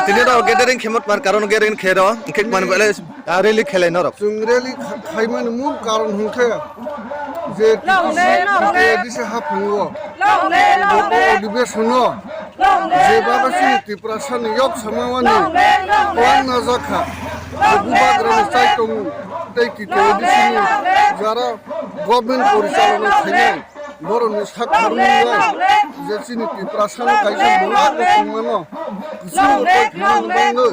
tini ro gathering khemot par karon gathering khero kek man gale rally khelai no ro जों rally खायमान मूल कारण हुंखे जे दिसे हाफुंगो अधिवेशनो जे बाबासि त्रिपुरासन yok samawani wan nazaka bubagrani saitong tei kite disini jara government পরিচালনা খাইনাই বরনি সাকহারুঙ্গাই যে চিনি त्रिपुरासन কাইছে বলা কমানো কিছু খাইনাই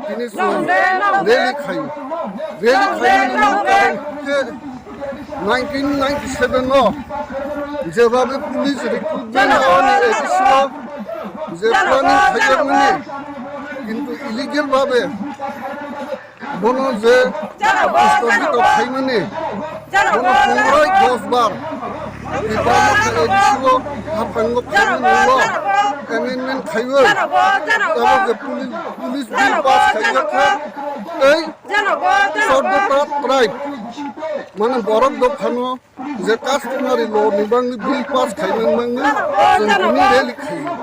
তিনি rally খাই rally খাইনাই 1997 no যেভাবে পুলিশ রিক্রুটমেন্ট এসেছিল যে প্ল্যানিং খাইয়ামনি কিন্তু ইলিগেল ভাবে বন যে স্থগিত খাইমানি বন 15-10 বার এসেছিল হাফাঙ্গ খাইমানি অ্যামেন্ডমেন্ট খাইও তারপর যে পুলিশ বিল পাস খাইয়াখা এই সর্বতা ট্রাইব মানে বরফ দোকানো যে কাস্টমারি লো নিবাংনি বিল পাস খাইনাং মাংনি जों बिनि rally खायो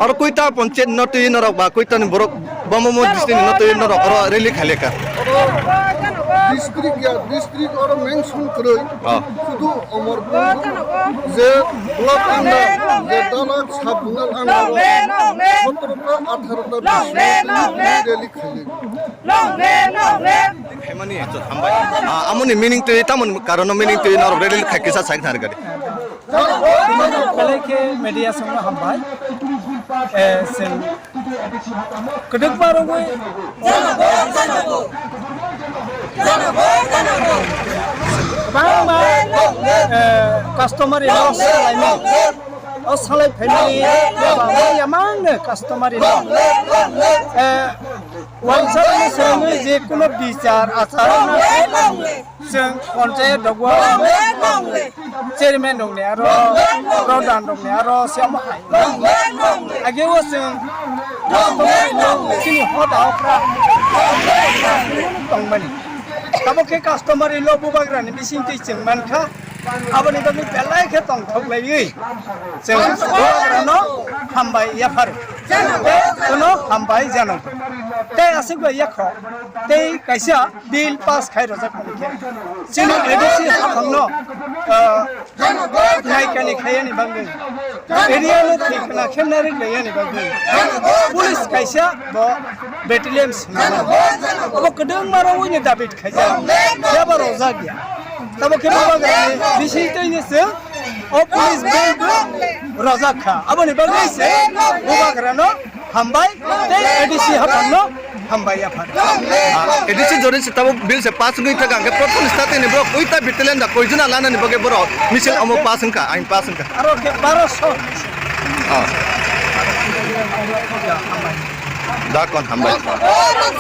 और कोईता पंचायत न तई न रो बा कोईता नि borok bamamo district न तई न रो rally khale ka डिस्ट्रिक्ट और मेंशन करे শুধু অমরপুর যে ব্লক আন্ডার যে দালাক সাবনাল আন্ডার 17টা 18টা rally খাইলে हेमनि तो हमबाय आमनि मीनिंग तई तामन कारण मीनिंग तई न रो rally खाकिसा साइक थार गदे पहले के मीडिया संग हमबाय सें कदक बारंगो बांमा कस्टमर लॉस लाइनो और सालाय फैनाय यामांनो कस्टमर वानसानि सोंगे जे कोनो बिचार आचार जों पन्चायत दगवा चेयरमैन दंने आरो प्रधान दंने आरो सेमा आगेव जों जोंनि हदावफ्रा दंमानि ताबके कास्टमार इलो बुबाग्रानि बिसिंति जों मानखा आबनि बागै बेलाय खे दं थगलायै जों बुबाग्रानो हामबाय याफार कोनो हामबाय जानो ते आसिगो याखो ते कायसा बिल पास खायरो जाखनिखे जोंनि एडिसि हाफांनो नायकानि खायनि बागै एरियानो थिकना खेमनारि गयानि बागै पुलिस कायसा ब बेटेलियन सिनानो अब कदों मारावनि दाबिद खायजा याबा रजा गया तब के बुबाग्रानि बिसिंतैनिसो ओ पुलिस बेबो रजा खा आबनि बागै से बुबाग्रानो हामबाय ते एडिसि हाफांनो हामबाय याफार एडिसि जरि से तब बिल से पास गई था के प्रथम स्टार्ट नि ब्रो कोईता बिटलेन दा कोइजना लाना नि बगे ब्रो मिसल अमो पास का आइन पास का आरो के 1200 दा कोन हामबाय জানো